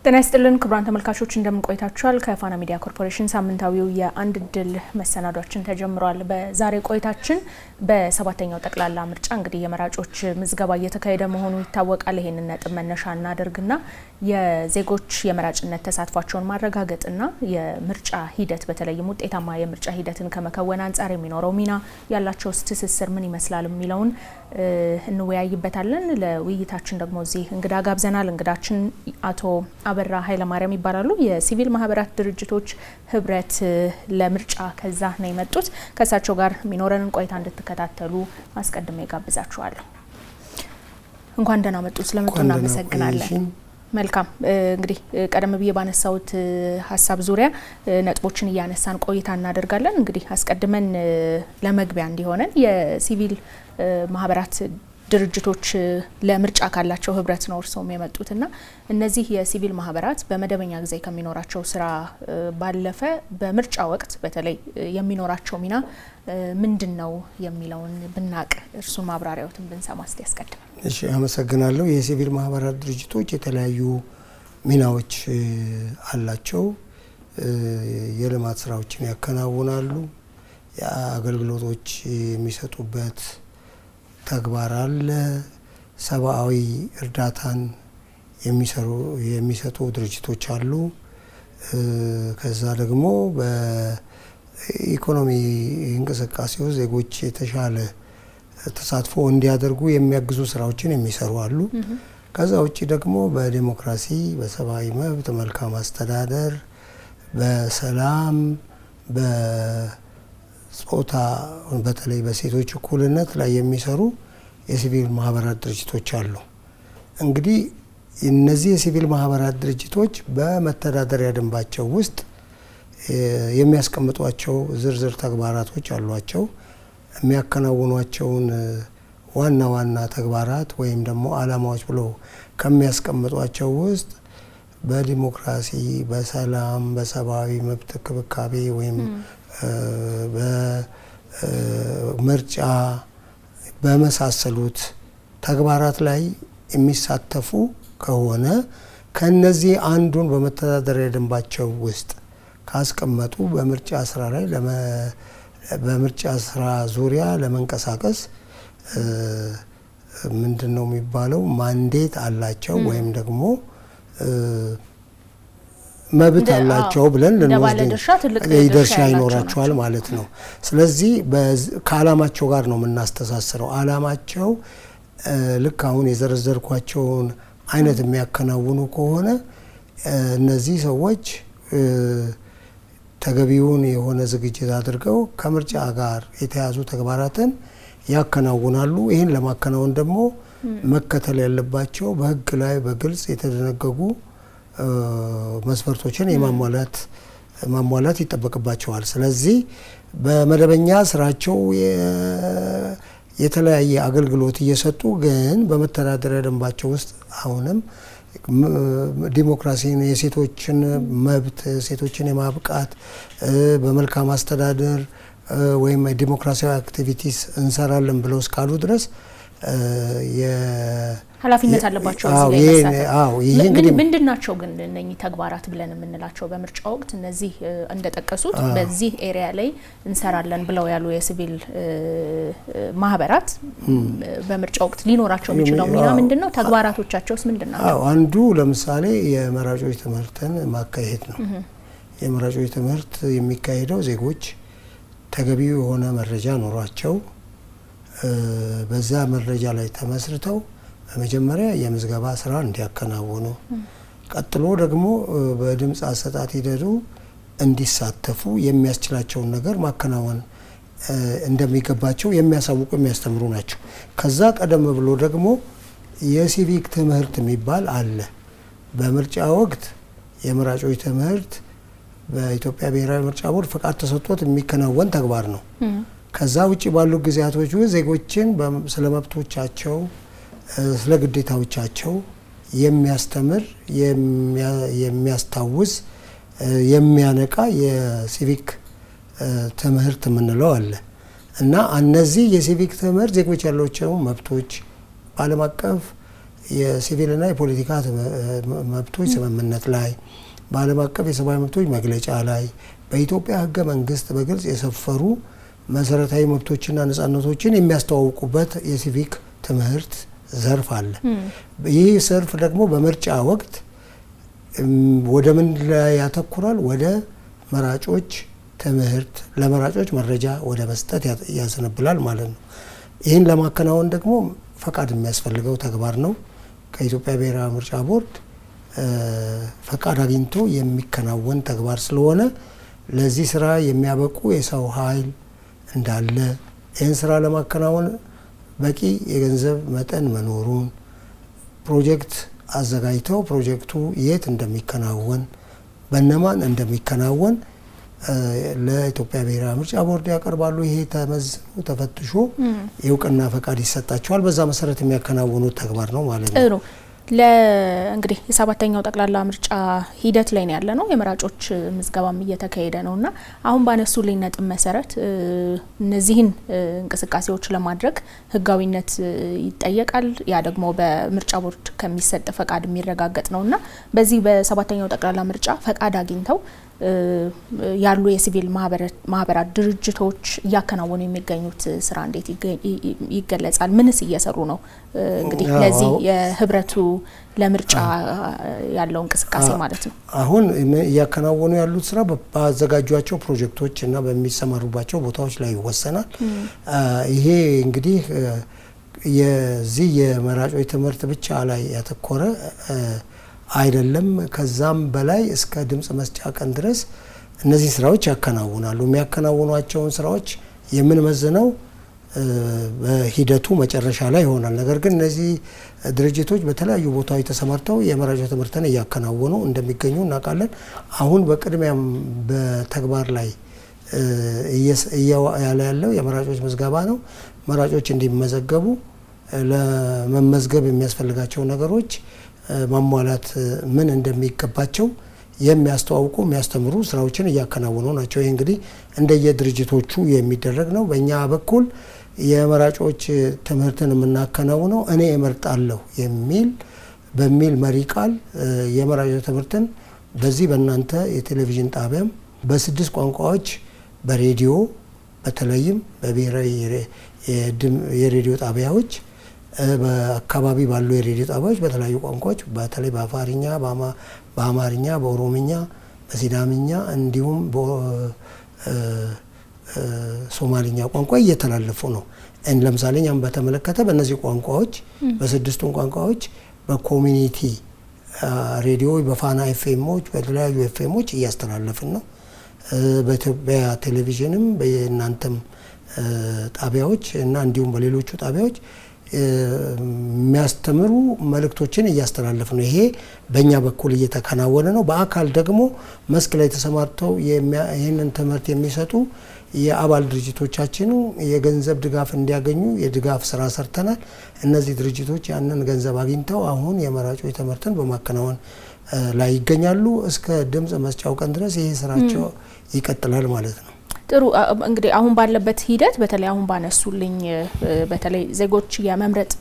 ጤና ይስጥልን ክቡራን ተመልካቾች እንደምን ቆይታችኋል? ከፋና ሚዲያ ኮርፖሬሽን ሳምንታዊው የአንድ ድል መሰናዷችን ተጀምሯል። በዛሬ ቆይታችን በሰባተኛው ጠቅላላ ምርጫ እንግዲህ የመራጮች ምዝገባ እየተካሄደ መሆኑ ይታወቃል። ይሄንን ነጥብ መነሻ እናደርግና የዜጎች የመራጭነት ተሳትፏቸውን ማረጋገጥና የምርጫ ሂደት በተለይም ውጤታማ የምርጫ ሂደትን ከመከወን አንጻር የሚኖረው ሚና ያላቸው ትስስር ምን ይመስላል የሚለውን እንወያይበታለን። ለውይይታችን ደግሞ እዚህ እንግዳ ጋብዘናል። እንግዳችን አቶ አበራ ኃይለ ማርያም ይባላሉ። የሲቪል ማህበራት ድርጅቶች ህብረት ለምርጫ ከዛ ነው የመጡት። ከሳቸው ጋር የሚኖረንን ቆይታ እንድትከታተሉ አስቀድሜ ጋብዛችኋለሁ። እንኳን ደህና መጡ። ስለመጡ እናመሰግናለን። መልካም እንግዲህ ቀደም ብዬ ባነሳውት ሀሳብ ዙሪያ ነጥቦችን እያነሳን ቆይታ እናደርጋለን። እንግዲህ አስቀድመን ለመግቢያ እንዲሆነን የሲቪል ማህበራት ድርጅቶች ለምርጫ ካላቸው ህብረት ነው እርሶም የመጡትና እነዚህ የሲቪል ማህበራት በመደበኛ ጊዜ ከሚኖራቸው ስራ ባለፈ በምርጫ ወቅት በተለይ የሚኖራቸው ሚና ምንድነው የሚለውን ብናቅ እርሱን ማብራሪያዎትን ብንሰማ እስቲ ያስቀድም። እሺ፣ አመሰግናለሁ። የሲቪል ማህበራት ድርጅቶች የተለያዩ ሚናዎች አላቸው። የልማት ስራዎችን ያከናውናሉ። የአገልግሎቶች የሚሰጡበት ተግባር አለ። ሰብአዊ እርዳታን የሚሰጡ ድርጅቶች አሉ። ከዛ ደግሞ በኢኮኖሚ እንቅስቃሴው ዜጎች የተሻለ ተሳትፎ እንዲያደርጉ የሚያግዙ ስራዎችን የሚሰሩ አሉ። ከዛ ውጪ ደግሞ በዲሞክራሲ፣ በሰብአዊ መብት፣ መልካም አስተዳደር፣ በሰላም፣ ጾታ በተለይ በሴቶች እኩልነት ላይ የሚሰሩ የሲቪል ማህበራት ድርጅቶች አሉ። እንግዲህ እነዚህ የሲቪል ማህበራት ድርጅቶች በመተዳደሪያ ደንባቸው ውስጥ የሚያስቀምጧቸው ዝርዝር ተግባራቶች አሏቸው። የሚያከናውኗቸውን ዋና ዋና ተግባራት ወይም ደግሞ ዓላማዎች ብሎ ከሚያስቀምጧቸው ውስጥ በዲሞክራሲ፣ በሰላም፣ በሰብአዊ መብት ክብካቤ ወይም በምርጫ በመሳሰሉት ተግባራት ላይ የሚሳተፉ ከሆነ ከነዚህ አንዱን በመተዳደሪያ ደንባቸው ውስጥ ካስቀመጡ በምርጫ ስራ ላይ በምርጫ ስራ ዙሪያ ለመንቀሳቀስ ምንድነው የሚባለው ማንዴት አላቸው ወይም ደግሞ መብት አላቸው ብለን ድርሻ ይኖራቸዋል ማለት ነው። ስለዚህ ከዓላማቸው ጋር ነው የምናስተሳስረው። ዓላማቸው ልክ አሁን የዘረዘርኳቸውን አይነት የሚያከናውኑ ከሆነ እነዚህ ሰዎች ተገቢውን የሆነ ዝግጅት አድርገው ከምርጫ ጋር የተያዙ ተግባራትን ያከናውናሉ። ይህን ለማከናወን ደግሞ መከተል ያለባቸው በሕግ ላይ በግልጽ የተደነገጉ መስፈርቶችን ማሟላት ይጠበቅባቸዋል። ስለዚህ በመደበኛ ስራቸው የተለያየ አገልግሎት እየሰጡ ግን በመተዳደሪያ ደንባቸው ውስጥ አሁንም ዲሞክራሲን፣ የሴቶችን መብት፣ ሴቶችን የማብቃት በመልካም አስተዳደር ወይም ዲሞክራሲያዊ አክቲቪቲስ እንሰራለን ብለው እስካሉ ድረስ ኃላፊነት አለባቸው። ምንድናቸው ግን እነኚህ ተግባራት ብለን የምንላቸው በምርጫ ወቅት እነዚህ እንደጠቀሱት በዚህ ኤሪያ ላይ እንሰራለን ብለው ያሉ የሲቪል ማህበራት በምርጫ ወቅት ሊኖራቸው የሚችለው ሚና ምንድነው? ተግባራቶቻቸውስ ምንድናቸው? አንዱ ለምሳሌ የመራጮች ትምህርትን ማካሄድ ነው። የመራጮች ትምህርት የሚካሄደው ዜጎች ተገቢው የሆነ መረጃ ኖሯቸው በዛ መረጃ ላይ ተመስርተው በመጀመሪያ የምዝገባ ስራ እንዲያከናውኑ፣ ቀጥሎ ደግሞ በድምጽ አሰጣጥ ሂደቱ እንዲሳተፉ የሚያስችላቸውን ነገር ማከናወን እንደሚገባቸው የሚያሳውቁ የሚያስተምሩ ናቸው። ከዛ ቀደም ብሎ ደግሞ የሲቪክ ትምህርት የሚባል አለ። በምርጫ ወቅት የመራጮች ትምህርት በኢትዮጵያ ብሔራዊ ምርጫ ቦርድ ፈቃድ ተሰጥቶት የሚከናወን ተግባር ነው። ከዛ ውጪ ባሉ ጊዜያቶች ዜጎችን ስለ መብቶቻቸው፣ ስለ ግዴታዎቻቸው የሚያስተምር፣ የሚያስታውስ፣ የሚያነቃ የሲቪክ ትምህርት የምንለው አለ እና እነዚህ የሲቪክ ትምህርት ዜጎች ያሏቸው መብቶች፣ ዓለም አቀፍ የሲቪልና የፖለቲካ መብቶች ስምምነት ላይ በዓለም አቀፍ የሰብአዊ መብቶች መግለጫ ላይ በኢትዮጵያ ሕገ መንግስት በግልጽ የሰፈሩ መሰረታዊ መብቶችና ነጻነቶችን የሚያስተዋውቁበት የሲቪክ ትምህርት ዘርፍ አለ። ይህ ዘርፍ ደግሞ በምርጫ ወቅት ወደ ምን ላይ ያተኩራል? ወደ መራጮች ትምህርት፣ ለመራጮች መረጃ ወደ መስጠት ያዘነብላል ማለት ነው። ይህን ለማከናወን ደግሞ ፈቃድ የሚያስፈልገው ተግባር ነው። ከኢትዮጵያ ብሔራዊ ምርጫ ቦርድ ፈቃድ አግኝቶ የሚከናወን ተግባር ስለሆነ ለዚህ ስራ የሚያበቁ የሰው ኃይል እንዳለ ይህን ስራ ለማከናወን በቂ የገንዘብ መጠን መኖሩን ፕሮጀክት አዘጋጅተው ፕሮጀክቱ የት እንደሚከናወን በእነማን እንደሚከናወን ለኢትዮጵያ ብሔራዊ ምርጫ ቦርድ ያቀርባሉ። ይሄ ተመዝኖ ተፈትሾ የእውቅና ፈቃድ ይሰጣቸዋል። በዛ መሰረት የሚያከናውኑት ተግባር ነው ማለት ነው። ጥሩ። እንግዲህ የሰባተኛው ጠቅላላ ምርጫ ሂደት ላይ ነው ያለ ነው። የመራጮች ምዝገባም እየተካሄደ ነውና አሁን ባነሱልኝ ነጥብ መሰረት እነዚህን እንቅስቃሴዎች ለማድረግ ህጋዊነት ይጠየቃል። ያ ደግሞ በምርጫ ቦርድ ከሚሰጥ ፈቃድ የሚረጋገጥ ነውና በዚህ በሰባተኛው ጠቅላላ ምርጫ ፈቃድ አግኝተው ያሉ የሲቪል ማህበራት ድርጅቶች እያከናወኑ የሚገኙት ስራ እንዴት ይገለጻል? ምንስ እየሰሩ ነው? እንግዲህ ለዚህ የህብረቱ ለምርጫ ያለው እንቅስቃሴ ማለት ነው። አሁን እያከናወኑ ያሉት ስራ ባዘጋጇቸው ፕሮጀክቶች እና በሚሰማሩባቸው ቦታዎች ላይ ይወሰናል። ይሄ እንግዲህ የዚህ የመራጮች ትምህርት ብቻ ላይ ያተኮረ አይደለም። ከዛም በላይ እስከ ድምጽ መስጫ ቀን ድረስ እነዚህ ስራዎች ያከናውናሉ። የሚያከናውኗቸውን ስራዎች የምንመዝነው በሂደቱ መጨረሻ ላይ ይሆናል። ነገር ግን እነዚህ ድርጅቶች በተለያዩ ቦታዎች ተሰማርተው የመራጮች ትምህርትን እያከናወኑ እንደሚገኙ እናውቃለን። አሁን በቅድሚያም በተግባር ላይ ያለው የመራጮች ምዝገባ ነው። መራጮች እንዲመዘገቡ ለመመዝገብ የሚያስፈልጋቸው ነገሮች ማሟላት ምን እንደሚገባቸው የሚያስተዋውቁ የሚያስተምሩ ስራዎችን እያከናወኑ ናቸው። ይህ እንግዲህ እንደየድርጅቶቹ የሚደረግ ነው። በእኛ በኩል የመራጮች ትምህርትን የምናከናውነው እኔ እመርጣለሁ በሚል መሪ ቃል የመራጮች ትምህርትን በዚህ በእናንተ የቴሌቪዥን ጣቢያም በ6 ቋንቋዎች በሬዲዮ በተለይም በብሔራዊ የሬዲዮ ጣቢያዎች በአካባቢ ባሉ የሬዲዮ ጣቢያዎች በተለያዩ ቋንቋዎች በተለይ በአፋርኛ፣ በአማርኛ፣ በኦሮምኛ፣ በሲዳምኛ እንዲሁም በሶማሊኛ ቋንቋ እየተላለፉ ነው። ለምሳሌ እኛም በተመለከተ በእነዚህ ቋንቋዎች በ6ቱም ቋንቋዎች በኮሚኒቲ ሬዲዮ በፋና ኤፍኤሞች በተለያዩ ኤፍኤሞች እያስተላለፍን ነው። በኢትዮጵያ ቴሌቪዥንም በእናንተም ጣቢያዎች እና እንዲሁም በሌሎቹ ጣቢያዎች የሚያስተምሩ መልእክቶችን እያስተላለፍ ነው። ይሄ በእኛ በኩል እየተከናወነ ነው። በአካል ደግሞ መስክ ላይ ተሰማርተው ይህንን ትምህርት የሚሰጡ የአባል ድርጅቶቻችን የገንዘብ ድጋፍ እንዲያገኙ የድጋፍ ስራ ሰርተናል። እነዚህ ድርጅቶች ያንን ገንዘብ አግኝተው አሁን የመራጮች ትምህርትን በማከናወን ላይ ይገኛሉ። እስከ ድምጽ መስጫው ቀን ድረስ ይሄ ስራቸው ይቀጥላል ማለት ነው። ጥሩ። እንግዲህ አሁን ባለበት ሂደት በተለይ አሁን ባነሱልኝ በተለይ ዜጎች የመምረጥ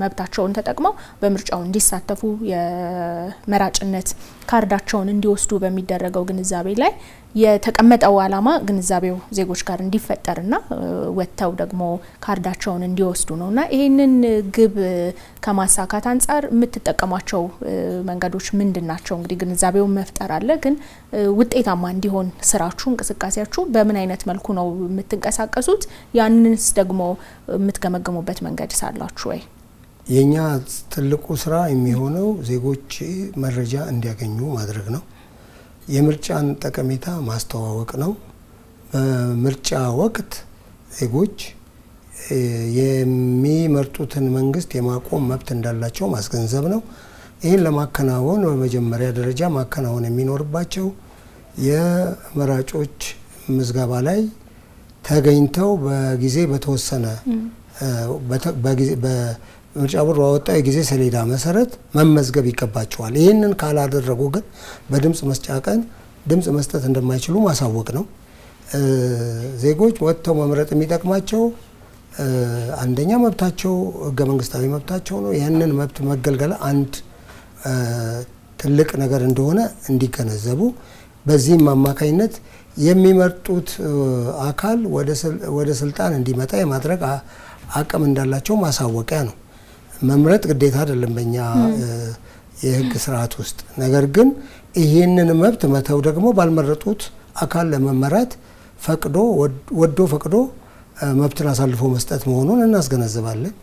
መብታቸውን ተጠቅመው በምርጫው እንዲሳተፉ የመራጭነት ካርዳቸውን እንዲወስዱ በሚደረገው ግንዛቤ ላይ የተቀመጠው ዓላማ ግንዛቤው ዜጎች ጋር እንዲፈጠርና ወጥተው ደግሞ ካርዳቸውን እንዲወስዱ ነውና ይሄንን ግብ ከማሳካት አንጻር የምትጠቀሟቸው መንገዶች ምንድናቸው? እንግዲህ ግንዛቤውን መፍጠር አለ፣ ግን ውጤታማ እንዲሆን ስራችሁ እንቅስቃሴያችሁ በምን አይነት መልኩ ነው የምትንቀሳቀሱት? ያንንስ ደግሞ የምትገመገሙበት መንገድ ሳላችሁ ወይ? የኛ ትልቁ ስራ የሚሆነው ዜጎች መረጃ እንዲያገኙ ማድረግ ነው። የምርጫን ጠቀሜታ ማስተዋወቅ ነው። በምርጫ ወቅት ዜጎች የሚመርጡትን መንግስት የማቆም መብት እንዳላቸው ማስገንዘብ ነው። ይህን ለማከናወን በመጀመሪያ ደረጃ ማከናወን የሚኖርባቸው የመራጮች ምዝገባ ላይ ተገኝተው በጊዜ በተወሰነ ምርጫ ቦርድ ባወጣው የጊዜ ሰሌዳ መሰረት መመዝገብ ይገባቸዋል። ይህንን ካላደረጉ ግን በድምጽ መስጫ ቀን ድምጽ መስጠት እንደማይችሉ ማሳወቅ ነው። ዜጎች ወጥተው መምረጥ የሚጠቅማቸው አንደኛ መብታቸው ህገ መንግስታዊ መብታቸው ነው። ያንን መብት መገልገል አንድ ትልቅ ነገር እንደሆነ እንዲገነዘቡ በዚህም አማካኝነት የሚመርጡት አካል ወደ ስልጣን እንዲመጣ የማድረግ አቅም እንዳላቸው ማሳወቂያ ነው። መምረጥ ግዴታ አይደለም በእኛ የህግ ስርዓት ውስጥ። ነገር ግን ይህንን መብት መተው ደግሞ ባልመረጡት አካል ለመመራት ፈቅዶ ወዶ ፈቅዶ መብትን አሳልፎ መስጠት መሆኑን እናስገነዝባለን።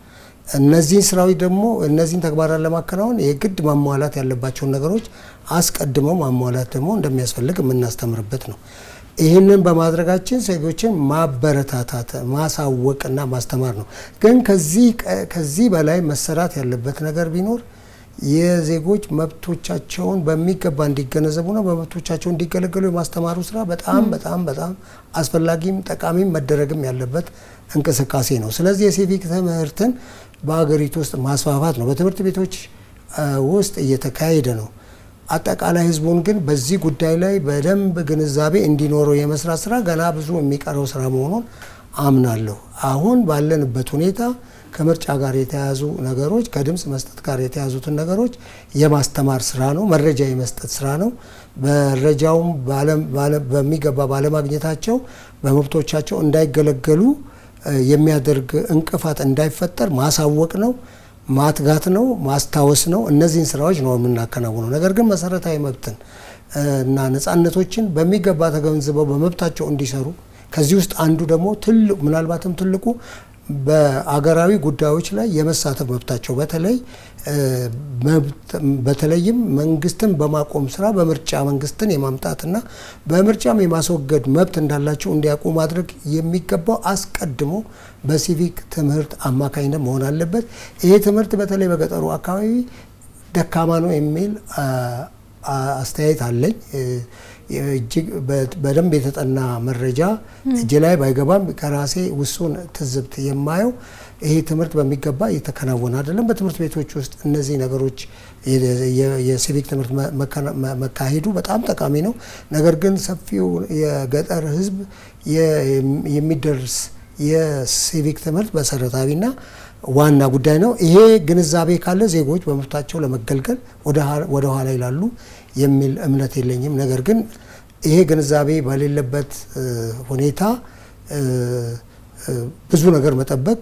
እነዚህን ስራዎች ደግሞ እነዚህን ተግባራት ለማከናወን የግድ ማሟላት ያለባቸውን ነገሮች አስቀድመው ማሟላት ደግሞ እንደሚያስፈልግ የምናስተምርበት ነው። ይህንን በማድረጋችን ዜጎችን ማበረታታት ማሳወቅና ማስተማር ነው። ግን ከዚህ በላይ መሰራት ያለበት ነገር ቢኖር የዜጎች መብቶቻቸውን በሚገባ እንዲገነዘቡና በመብቶቻቸው እንዲገለገሉ የማስተማሩ ስራ በጣም በጣም በጣም አስፈላጊም ጠቃሚም መደረግም ያለበት እንቅስቃሴ ነው። ስለዚህ የሲቪክ ትምህርትን በሀገሪቱ ውስጥ ማስፋፋት ነው በትምህርት ቤቶች ውስጥ እየተካሄደ ነው። አጠቃላይ ህዝቡን ግን በዚህ ጉዳይ ላይ በደንብ ግንዛቤ እንዲኖረው የመስራት ስራ ገና ብዙ የሚቀረው ስራ መሆኑን አምናለሁ። አሁን ባለንበት ሁኔታ ከምርጫ ጋር የተያዙ ነገሮች ከድምጽ መስጠት ጋር የተያዙትን ነገሮች የማስተማር ስራ ነው፣ መረጃ የመስጠት ስራ ነው። መረጃውም በሚገባ ባለማግኘታቸው በመብቶቻቸው እንዳይገለገሉ የሚያደርግ እንቅፋት እንዳይፈጠር ማሳወቅ ነው፣ ማትጋት ነው፣ ማስታወስ ነው። እነዚህን ስራዎች ነው የምናከናውነው። ነገር ግን መሰረታዊ መብትን እና ነጻነቶችን በሚገባ ተገንዝበው በመብታቸው እንዲሰሩ ከዚህ ውስጥ አንዱ ደግሞ ምናልባትም ትልቁ በአገራዊ ጉዳዮች ላይ የመሳተፍ መብታቸው በተለይም መንግስትን በማቆም ስራ በምርጫ መንግስትን የማምጣትና በምርጫም የማስወገድ መብት እንዳላቸው እንዲያውቁ ማድረግ የሚገባው አስቀድሞ በሲቪክ ትምህርት አማካኝነት መሆን አለበት። ይሄ ትምህርት በተለይ በገጠሩ አካባቢ ደካማ ነው የሚል አስተያየት አለኝ። እጅግ በደንብ የተጠና መረጃ እጅ ላይ ባይገባም ከራሴ ውሱን ትዝብት የማየው ይሄ ትምህርት በሚገባ እየተከናወነ አይደለም። በትምህርት ቤቶች ውስጥ እነዚህ ነገሮች የሲቪክ ትምህርት መካሄዱ በጣም ጠቃሚ ነው። ነገር ግን ሰፊው የገጠር ህዝብ የሚደርስ የሲቪክ ትምህርት መሰረታዊና ዋና ጉዳይ ነው። ይሄ ግንዛቤ ካለ ዜጎች በመብታቸው ለመገልገል ወደ ኋላ ይላሉ የሚል እምነት የለኝም። ነገር ግን ይሄ ግንዛቤ በሌለበት ሁኔታ ብዙ ነገር መጠበቅ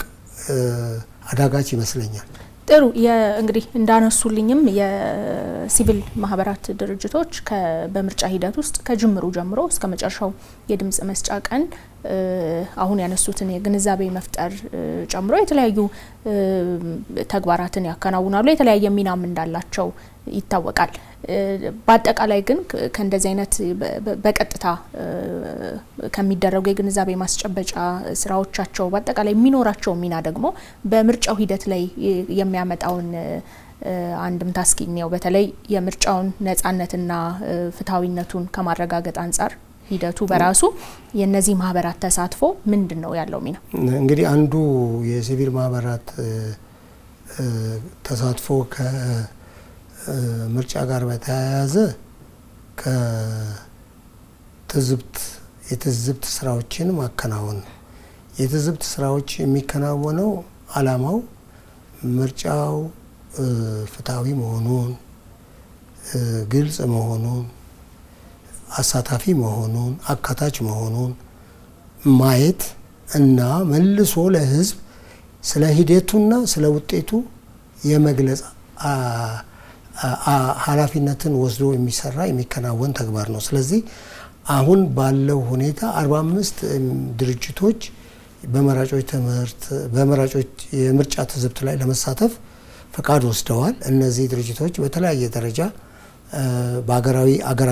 አዳጋች ይመስለኛል። ጥሩ እንግዲህ እንዳነሱልኝም የሲቪል ማህበራት ድርጅቶች በምርጫ ሂደት ውስጥ ከጅምሩ ጀምሮ እስከ መጨረሻው የድምጽ መስጫ ቀን አሁን ያነሱትን የግንዛቤ መፍጠር ጨምሮ የተለያዩ ተግባራትን ያከናውናሉ። የተለያየ ሚናም እንዳላቸው ይታወቃል። በአጠቃላይ ግን ከእንደዚህ አይነት በቀጥታ ከሚደረጉ የግንዛቤ ማስጨበጫ ስራዎቻቸው በአጠቃላይ የሚኖራቸው ሚና ደግሞ በምርጫው ሂደት ላይ የሚያመጣውን አንድምታ እስኪ እንየው። በተለይ የምርጫውን ነጻነትና ፍትሐዊነቱን ከማረጋገጥ አንጻር ሂደቱ በራሱ የነዚህ ማህበራት ተሳትፎ ምንድን ነው ያለው ሚና? እንግዲህ አንዱ የሲቪል ማህበራት ተሳትፎ ምርጫ ጋር በተያያዘ የትዝብት ስራዎችን ማከናወን። የትዝብት ስራዎች የሚከናወነው አላማው ምርጫው ፍትሐዊ መሆኑን፣ ግልጽ መሆኑን፣ አሳታፊ መሆኑን፣ አካታች መሆኑን ማየት እና መልሶ ለህዝብ ስለ ሂደቱና ስለ ውጤቱ የመግለጽ ኃላፊነትን ወስዶ የሚከናወን ተግባር ነው። ስለዚህ አሁን ባለው ሁኔታ 45 ድርጅቶች በመራጮች የምርጫ ትዝብት ላይ ለመሳተፍ ፈቃድ ወስደዋል። እነዚህ ድርጅቶች በተለያየ ደረጃ በአገር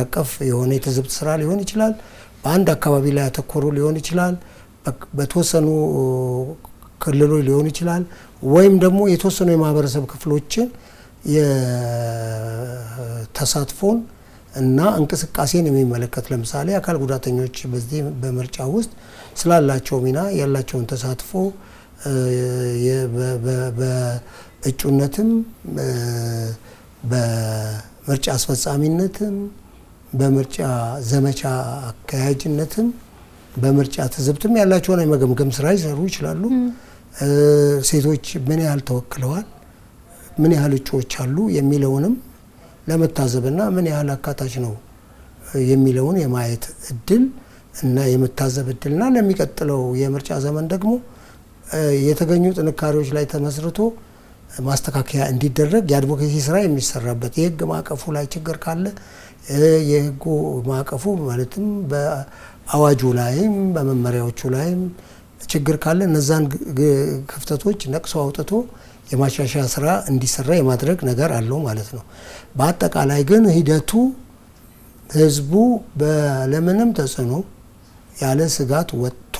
አቀፍ የሆነ የትዝብት ስራ ሊሆን ይችላል፣ በአንድ አካባቢ ላይ ያተኮሩ ሊሆን ይችላል፣ በተወሰኑ ክልሎች ሊሆን ይችላል፣ ወይም ደግሞ የተወሰኑ የማህበረሰብ ክፍሎችን የተሳትፎን እና እንቅስቃሴን የሚመለከት ለምሳሌ አካል ጉዳተኞች በዚህ በምርጫ ውስጥ ስላላቸው ሚና ያላቸውን ተሳትፎ በእጩነትም በምርጫ አስፈጻሚነትም በምርጫ ዘመቻ አካያጅነትም በምርጫ ትዝብትም ያላቸውን የመገምገም ስራ ይሰሩ ይችላሉ። ሴቶች ምን ያህል ተወክለዋል፣ ምን ያህል እጩዎች አሉ የሚለውንም ለመታዘብና ምን ያህል አካታች ነው የሚለውን የማየት እድል እና የመታዘብ እድልና ለሚቀጥለው የምርጫ ዘመን ደግሞ የተገኙ ጥንካሬዎች ላይ ተመስርቶ ማስተካከያ እንዲደረግ የአድቮኬሲ ስራ የሚሰራበት የህግ ማዕቀፉ ላይ ችግር ካለ የህጉ ማዕቀፉ ማለትም በአዋጁ ላይም በመመሪያዎቹ ላይም ችግር ካለ እነዛን ክፍተቶች ነቅሶ አውጥቶ የማሻሻያ ስራ እንዲሰራ የማድረግ ነገር አለው ማለት ነው። በአጠቃላይ ግን ሂደቱ ህዝቡ በለምንም ተጽዕኖ ያለ ስጋት ወጥቶ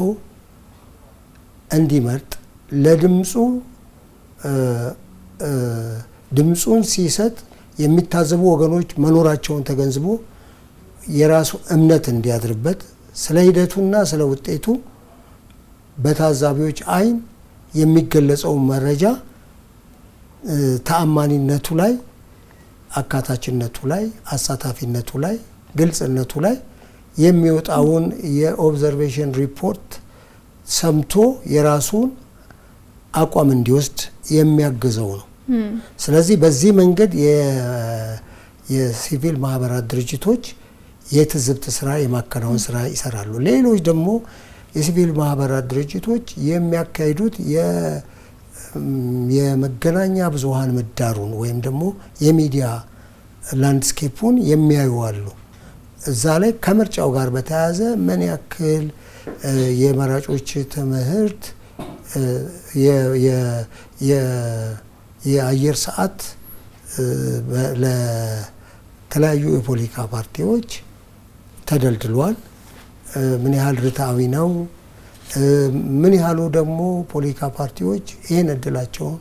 እንዲመርጥ ለድምጹ ድምጹን ሲሰጥ የሚታዘቡ ወገኖች መኖራቸውን ተገንዝቦ የራሱ እምነት እንዲያድርበት ስለ ሂደቱና ስለ ውጤቱ በታዛቢዎች አይን የሚገለጸው መረጃ ተአማኒነቱ ላይ፣ አካታችነቱ ላይ፣ አሳታፊነቱ ላይ፣ ግልጽነቱ ላይ የሚወጣውን የኦብዘርቬሽን ሪፖርት ሰምቶ የራሱን አቋም እንዲወስድ የሚያግዘው ነው። ስለዚህ በዚህ መንገድ የሲቪል ማህበራት ድርጅቶች የትዝብት ስራ የማከናወን ስራ ይሰራሉ። ሌሎች ደግሞ የሲቪል ማህበራት ድርጅቶች የሚያካሂዱት የመገናኛ ብዙሃን ምህዳሩን ወይም ደግሞ የሚዲያ ላንድስኬፑን የሚያዩ አሉ። እዛ ላይ ከምርጫው ጋር በተያያዘ ምን ያክል የመራጮች ትምህርት የአየር ሰዓት ለተለያዩ የፖለቲካ ፓርቲዎች ተደልድሏል፣ ምን ያህል ርትዓዊ ነው፣ ምን ያህሉ ደግሞ ፖለቲካ ፓርቲዎች ይህን እድላቸውን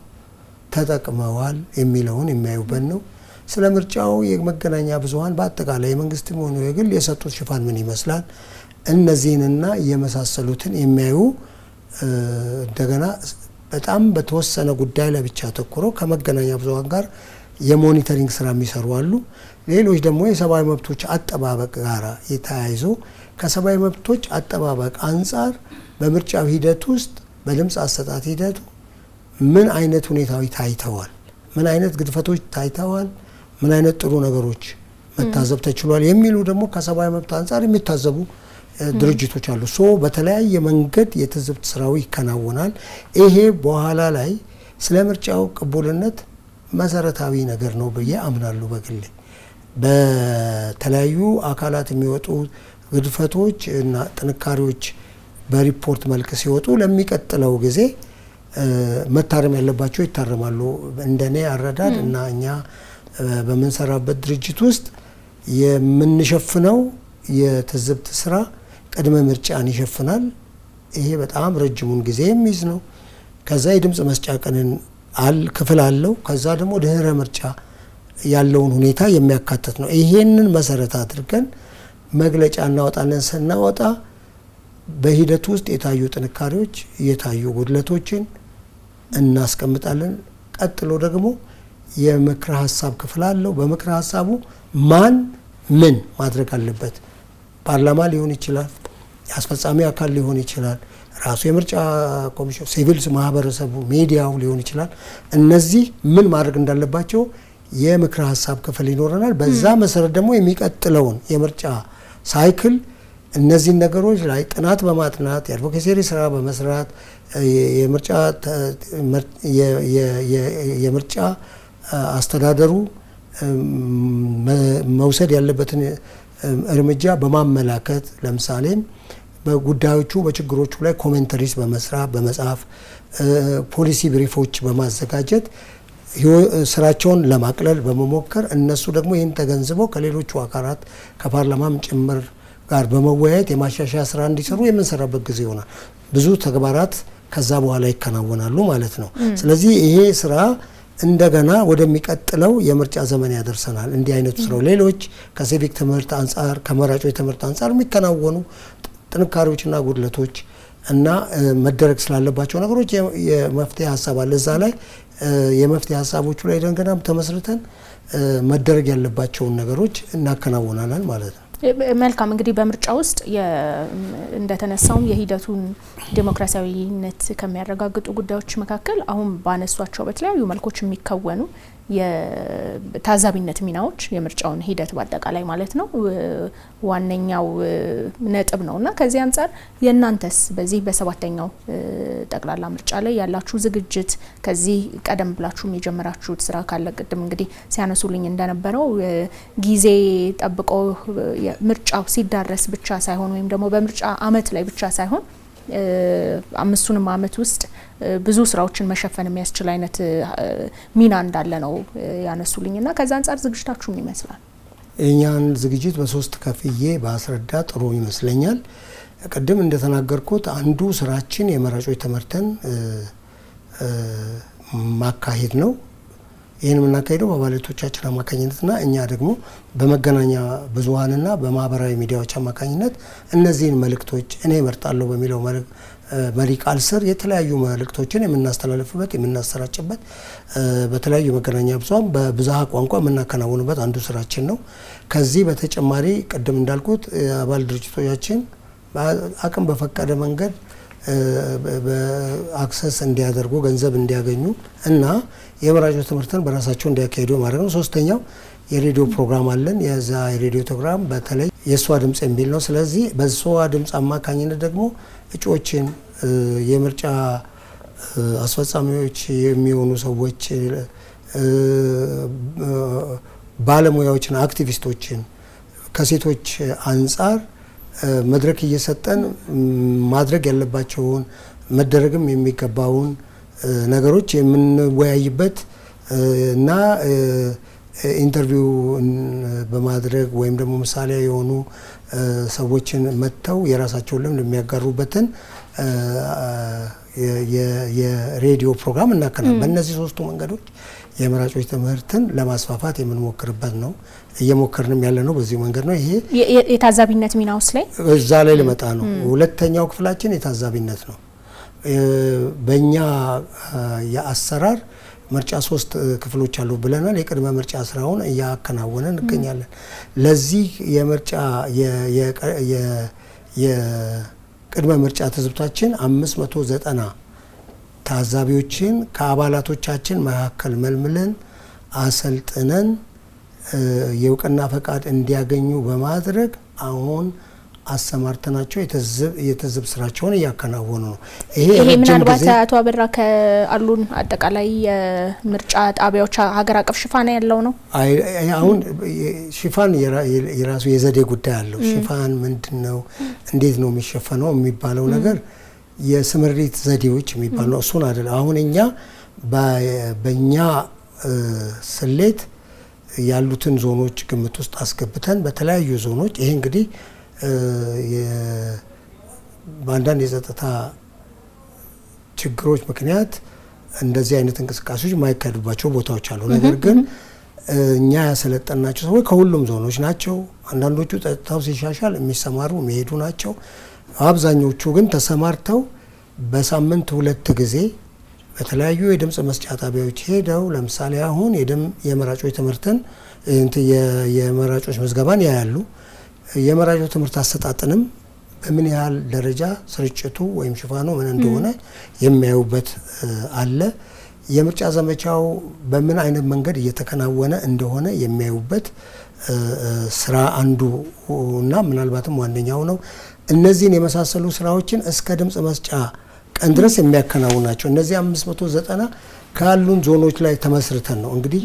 ተጠቅመዋል የሚለውን የሚያዩበት ነው። ስለ ምርጫው የመገናኛ ብዙሃን በአጠቃላይ የመንግስትም ሆነ የግል የሰጡት ሽፋን ምን ይመስላል፣ እነዚህንና የመሳሰሉትን የሚያዩ እንደገና በጣም በተወሰነ ጉዳይ ላይ ብቻ ተኩረው ከመገናኛ ብዙሃን ጋር የሞኒተሪንግ ስራ የሚሰሩ አሉ። ሌሎች ደግሞ የሰብአዊ መብቶች አጠባበቅ ጋር የተያይዞ ከሰብአዊ መብቶች አጠባበቅ አንጻር በምርጫው ሂደት ውስጥ በድምፅ አሰጣጥ ሂደቱ ምን አይነት ሁኔታዎች ታይተዋል፣ ምን አይነት ግድፈቶች ታይተዋል፣ ምን አይነት ጥሩ ነገሮች መታዘብ ተችሏል የሚሉ ደግሞ ከሰብአዊ መብት አንጻር የሚታዘቡ ድርጅቶች አሉ። በተለያየ መንገድ የትዝብት ስራው ይከናወናል። ይሄ በኋላ ላይ ስለ ምርጫው ቅቡልነት መሰረታዊ ነገር ነው ብዬ አምናለሁ በግሌ። በተለያዩ አካላት የሚወጡ ግድፈቶች እና ጥንካሬዎች በሪፖርት መልክ ሲወጡ ለሚቀጥለው ጊዜ መታረም ያለባቸው ይታረማሉ። እንደኔ አረዳድ እና እኛ በምንሰራበት ድርጅት ውስጥ የምንሸፍነው የትዝብት ስራ ቅድመ ምርጫን ይሸፍናል። ይሄ በጣም ረጅሙን ጊዜ የሚይዝ ነው። ከዛ የድምፅ መስጫ ቀንን ክፍል አለው። ከዛ ደግሞ ድህረ ምርጫ ያለውን ሁኔታ የሚያካትት ነው። ይሄንን መሰረት አድርገን መግለጫ እናወጣለን። ስናወጣ በሂደቱ ውስጥ የታዩ ጥንካሬዎች፣ የታዩ ጉድለቶችን እናስቀምጣለን። ቀጥሎ ደግሞ የምክረ ሀሳብ ክፍል አለው። በምክረ ሀሳቡ ማን ምን ማድረግ አለበት፣ ፓርላማ ሊሆን ይችላል፣ የአስፈጻሚ አካል ሊሆን ይችላል፣ ራሱ የምርጫ ኮሚሽን፣ ሲቪል ማህበረሰቡ፣ ሚዲያው ሊሆን ይችላል። እነዚህ ምን ማድረግ እንዳለባቸው የምክረ ሀሳብ ክፍል ይኖረናል። በዛ መሰረት ደግሞ የሚቀጥለውን የምርጫ ሳይክል እነዚህን ነገሮች ላይ ጥናት በማጥናት የአድቮኬሲ ስራ በመስራት የምርጫ አስተዳደሩ መውሰድ ያለበትን እርምጃ በማመላከት ለምሳሌም በጉዳዮቹ በችግሮቹ ላይ ኮሜንተሪስ በመስራት በመጻፍ ፖሊሲ ብሪፎች በማዘጋጀት ስራቸውን ለማቅለል በመሞከር እነሱ ደግሞ ይህን ተገንዝበው ከሌሎቹ አካላት ከፓርላማም ጭምር ጋር በመወያየት የማሻሻያ ስራ እንዲሰሩ የምንሰራበት ጊዜ ይሆናል። ብዙ ተግባራት ከዛ በኋላ ይከናወናሉ ማለት ነው። ስለዚህ ይሄ ስራ እንደገና ወደሚቀጥለው የምርጫ ዘመን ያደርሰናል። እንዲህ አይነቱ ስራው ሌሎች ከሲቪክ ትምህርት አንጻር ከመራጮች ትምህርት አንጻር የሚከናወኑ ጥንካሬዎችና ጉድለቶች እና መደረግ ስላለባቸው ነገሮች የመፍትሄ ሀሳብ አለ። እዛ ላይ የመፍትሄ ሀሳቦቹ ላይ እንደገና ተመስርተን መደረግ ያለባቸውን ነገሮች እናከናውናለን ማለት ነው። መልካም እንግዲህ በምርጫ ውስጥ እንደተነሳው የሂደቱን ዲሞክራሲያዊነት ከሚያረጋግጡ ጉዳዮች መካከል አሁን ባነሷቸው በተለያዩ መልኮች የሚከወኑ የታዛቢነት ሚናዎች የምርጫውን ሂደት በአጠቃላይ ማለት ነው ዋነኛው ነጥብ ነውና ከዚህ አንፃር የእናንተስ በዚህ በሰባተኛው ጠቅላላ ምርጫ ላይ ያላችሁ ዝግጅት ከዚህ ቀደም ብላችሁ የጀመራችሁት ስራ ካለ ቅድም እንግዲህ ሲያነሱልኝ እንደነበረው ጊዜ ጠብቆ ምርጫው ሲዳረስ ብቻ ሳይሆን ወይም ደግሞ በምርጫ አመት ላይ ብቻ ሳይሆን አምስቱንም አመት ውስጥ ብዙ ስራዎችን መሸፈን የሚያስችል አይነት ሚና እንዳለ ነው ያነሱልኝና ከዛ አንፃር ዝግጅታችሁ ምን ይመስላል? እኛን ዝግጅት በሶስት ከፍዬ ባስረዳ ጥሩ ይመስለኛል። ቀደም እንደተናገርኩት አንዱ ስራችን የመራጮች ትምህርትን ማካሄድ ነው። ይህን የምናካሄደው በባለቶቻችን አማካኝነትና እኛ ደግሞ በመገናኛ ብዙሃንና በማህበራዊ ሚዲያዎች አማካኝነት እነዚህን መልእክቶች እኔ እመርጣለሁ በሚለው መሪ ቃል ስር የተለያዩ መልእክቶችን የምናስተላልፍበት የምናሰራጭበት በተለያዩ መገናኛ ብዙሃን በብዝሃ ቋንቋ የምናከናውንበት አንዱ ስራችን ነው። ከዚህ በተጨማሪ ቅድም እንዳልኩት አባል ድርጅቶቻችን አቅም በፈቀደ መንገድ በአክሰስ እንዲያደርጉ ገንዘብ እንዲያገኙ እና የመራጮች ትምህርትን በራሳቸው እንዲያካሂዱ ማድረግ ነው። ሶስተኛው የሬዲዮ ፕሮግራም አለን። የዛ የሬዲዮ ፕሮግራም በተለይ የሷ ድምጽ የሚል ነው። ስለዚህ በሷ ድምጽ አማካኝነት ደግሞ እጩዎችን የምርጫ አስፈጻሚዎች የሚሆኑ ሰዎች ባለሙያዎችን፣ አክቲቪስቶችን ከሴቶች አንጻር መድረክ እየሰጠን ማድረግ ያለባቸውን መደረግም የሚገባውን ነገሮች የምንወያይበት እና ኢንተርቪው በማድረግ ወይም ደግሞ ምሳሌ የሆኑ ሰዎችን መጥተው የራሳቸውን ልምድ የሚያጋሩበትን የሬዲዮ ፕሮግራም እናከናለን። በእነዚህ ሶስቱ መንገዶች የመራጮች ትምህርትን ለማስፋፋት የምንሞክርበት ነው። እየሞከርንም ያለ ነው በዚህ መንገድ ነው። ይሄ የታዛቢነት ሚናውስ ላይ እዛ ላይ ልመጣ ነው። ሁለተኛው ክፍላችን የታዛቢነት ነው። በእኛ የአሰራር ምርጫ 3 ክፍሎች አሉ ብለናል። የቅድመ ምርጫ ስራውን እያከናወነን እንገኛለን። ለዚህ የምርጫ የቅድመ ምርጫ ትዝብታችን 590 ታዛቢዎችን ከአባላቶቻችን መካከል መልምለን አሰልጥነን የእውቅና ፈቃድ እንዲያገኙ በማድረግ አሁን አሰማርተናቸው የትዝብ ስራቸውን እያከናወኑ ነው። ይሄ ምናልባት አቶ አበራ ከአሉን አጠቃላይ የምርጫ ጣቢያዎች ሀገር አቀፍ ሽፋን ያለው ነው። አሁን ሽፋን የራሱ የዘዴ ጉዳይ አለው። ሽፋን ምንድነው፣ እንዴት ነው የሚሸፈነው የሚባለው ነገር የስምሪት ዘዴዎች የሚባለው እሱን አይደለም። አሁን እኛ በእኛ ስሌት ያሉትን ዞኖች ግምት ውስጥ አስገብተን በተለያዩ ዞኖች ይሄ እንግዲህ በአንዳንድ የጸጥታ ችግሮች ምክንያት እንደዚህ አይነት እንቅስቃሴዎች የማይካሄዱባቸው ቦታዎች አሉ። ነገር ግን እኛ ያሰለጠናቸው ሰዎች ከሁሉም ዞኖች ናቸው። አንዳንዶቹ ጸጥታው ሲሻሻል የሚሰማሩ የሚሄዱ ናቸው። አብዛኞቹ ግን ተሰማርተው በሳምንት 2 ጊዜ በተለያዩ የድምጽ መስጫ ጣቢያዎች ሄደው ለምሳሌ አሁን የመራጮች ትምህርትን የመራጮች ምዝገባን ያያሉ። የመራጮች ትምህርት አሰጣጥንም በምን ያህል ደረጃ ስርጭቱ ወይም ሽፋኑ ምን እንደሆነ የሚያዩበት አለ። የምርጫ ዘመቻው በምን አይነት መንገድ እየተከናወነ እንደሆነ የሚያዩበት ስራ አንዱ እና ምናልባትም ዋነኛው ነው። እነዚህን የመሳሰሉ ስራዎችን እስከ ድምጽ መስጫ ቀን ድረስ የሚያከናውኑ ናቸው። እነዚህ 590 ካሉን ዞኖች ላይ ተመስርተን ነው እንግዲህ።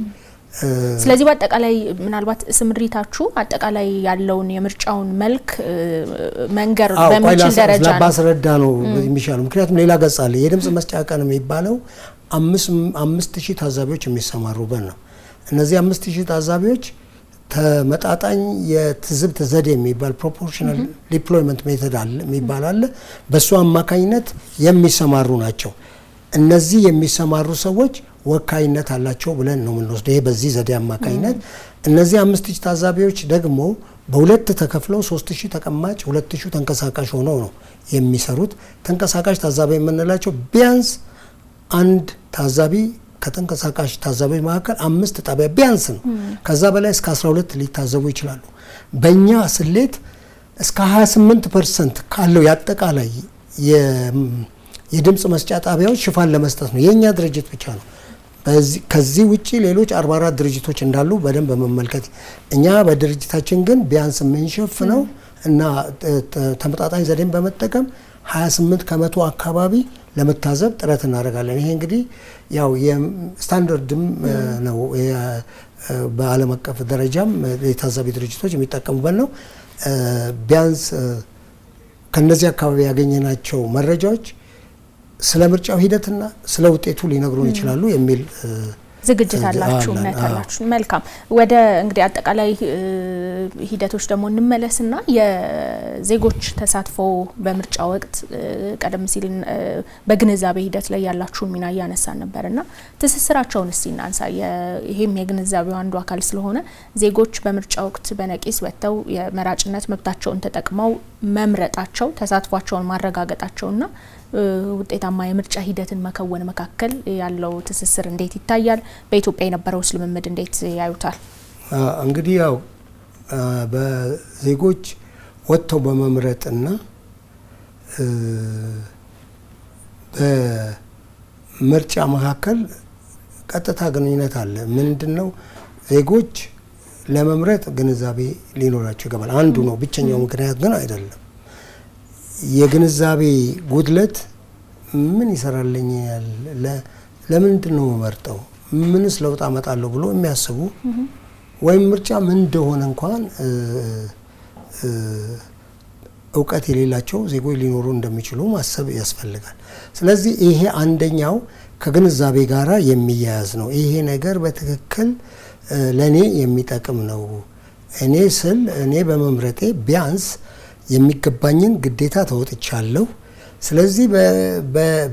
ስለዚህ በአጠቃላይ ምናልባት ስምሪታችሁ አጠቃላይ ያለውን የምርጫውን መልክ መንገር በሚችል ደረጃ ነው ባስረዳ ነው የሚሻለው። ምክንያቱም ሌላ ገጽ አለ። የድምጽ መስጫ ቀን የሚባለው 5000 ታዛቢዎች የሚሰማሩበት ነው። እነዚህ 5000 ታዛቢዎች ተመጣጣኝ የትዝብት ዘዴ የሚባል ፕሮፖርሽናል ዲፕሎይመንት ሜቶድ አለ የሚባል አለ። በሱ አማካኝነት የሚሰማሩ ናቸው። እነዚህ የሚሰማሩ ሰዎች ወካይነት አላቸው ብለን ነው የምንወስደው። ይሄ በዚህ ዘዴ አማካኝነት እነዚህ 5000 ታዛቢዎች ደግሞ በሁለት ተከፍለው 3000 ተቀማጭ 2000 ተንቀሳቃሽ ሆነው ነው የሚሰሩት። ተንቀሳቃሽ ታዛቢ የምንላቸው ቢያንስ አንድ ታዛቢ ከተንቀሳቃሽ ታዛቢዎች መካከል 5 ጣቢያ ቢያንስ ነው። ከዛ በላይ እስከ 12 ሊታዘቡ ይችላሉ። በእኛ ስሌት እስከ 28% ካለው ያጠቃላይ የድምጽ መስጫ ጣቢያዎች ሽፋን ለመስጠት ነው የኛ ድርጅት ብቻ ነው። ከዚህ ውጪ ሌሎች 44 ድርጅቶች እንዳሉ በደንብ መመልከት እኛ በድርጅታችን ግን ቢያንስ የምንሸፍነው እና ተመጣጣኝ ዘዴን በመጠቀም 28% አካባቢ ለመታዘብ ጥረት እናደርጋለን። ይሄ እንግዲህ ያው የስታንዳርድም ነው በዓለም አቀፍ ደረጃም የታዛቢ ድርጅቶች የሚጠቀሙበት ነው። ቢያንስ ከነዚህ አካባቢ ያገኘናቸው መረጃዎች ስለ ምርጫው ሂደትና ስለ ውጤቱ ሊነግሩን ይችላሉ የሚል ዝግጅት አላችሁ እምነት አላችሁ። መልካም ወደ እንግዲህ አጠቃላይ ሂደቶች ደግሞ እንመለስና የዜጎች ተሳትፎ በምርጫ ወቅት ቀደም ሲል በግንዛቤ ሂደት ላይ ያላችሁ ሚና ያነሳን ነበርና ትስስራቸውን እስቲ እናንሳ። ይሄም የግንዛቤው አንዱ አካል ስለሆነ ዜጎች በምርጫ ወቅት በነቂስ ወጥተው የመራጭነት መብታቸውን ተጠቅመው መምረጣቸው ተሳትፏቸውን ማረጋገጣቸውና ውጤታማ የምርጫ ሂደትን መከወን መካከል ያለው ትስስር እንዴት ይታያል? በኢትዮጵያ የነበረው ልምምድ እንዴት ያዩታል? እንግዲህ ያው በዜጎች ወጥተው በመምረጥና በምርጫ መካከል ቀጥታ ግንኙነት አለ። ምንድነው? ዜጎች ለመምረጥ ግንዛቤ ሊኖራቸው ይገባል። አንዱ ነው፣ ብቸኛው ምክንያት ግን አይደለም። የግንዛቤ ጉድለት ምን ይሰራልኛል፣ ለምንድን ነው መርጠው ምንስ ለውጥ አመጣለሁ ብሎ የሚያስቡ ወይም ምርጫ ምን እንደሆነ እንኳን እውቀት የሌላቸው ዜጎች ሊኖሩ እንደሚችሉ ማሰብ ያስፈልጋል። ስለዚህ ይሄ አንደኛው ከግንዛቤ ጋራ የሚያያዝ ነው። ይሄ ነገር በትክክል ለኔ የሚጠቅም ነው። እኔ በመምረጤ ቢያንስ የሚገባኝን ግዴታ ተወጥቻለሁ። ስለዚህ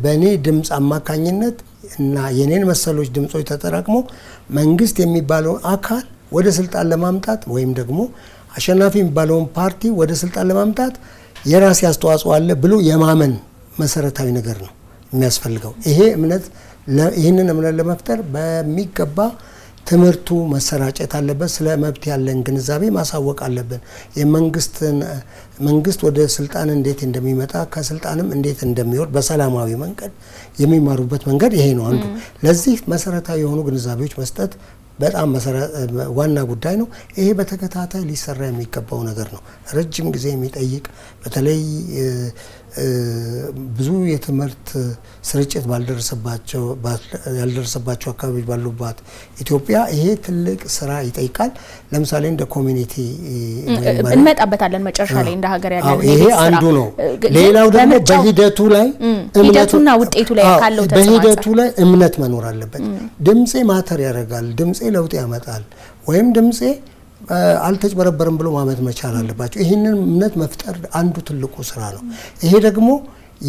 በእኔ ድምፅ አማካኝነት እና የኔን መሰሎች ድምጾች ተጠራቅሞ መንግስት የሚባለው አካል ወደ ስልጣን ለማምጣት ወይም ደግሞ አሸናፊ የሚባለውን ፓርቲ ወደ ስልጣን ለማምጣት የራሴ አስተዋጽኦ አለ ብሎ የማመን መሰረታዊ ነገር ነው የሚያስፈልገው። ይህንን እምነት ለመፍጠር በሚገባ ትምህርቱ መሰራጨት አለበት። ስለ መብት ያለን ግንዛቤ ማሳወቅ አለብን። መንግስት ወደ ስልጣን እንዴት እንደሚመጣ ከስልጣንም እንዴት እንደሚወርድ በሰላማዊ መንገድ የሚማሩበት መንገድ ይሄ ነው አንዱ። ለዚህ መሰረታዊ የሆኑ ግንዛቤዎች መስጠት በጣም ዋና ጉዳይ ነው። ይሄ በተከታታይ ሊሰራ የሚገባው ነገር ነው። ረጅም ጊዜ የሚጠይቅ በተለይ ብዙ የትምህርት ስርጭት ያልደረሰባቸው አካባቢዎች ባሉባት ኢትዮጵያ ይሄ ትልቅ ስራ ይጠይቃል። ለምሳሌ እንደ ኮሚኒቲ እንመጣበታለን መጨረሻ ላይ እንደ ሀገር ያለን ይሄ አንዱ ነው። ሌላው ደግሞ በሂደቱ ላይ ሂደቱና ውጤቱ ላይ ካለው በሂደቱ ላይ እምነት መኖር አለበት። ድምጼ ማተር ያደርጋል፣ ድምጼ ለውጥ ያመጣል ወይም ድምጼ አልተጭበረበረም ብሎ ማመት መቻል አለባቸው። ይህንን እምነት መፍጠር አንዱ ትልቁ ስራ ነው። ይሄ ደግሞ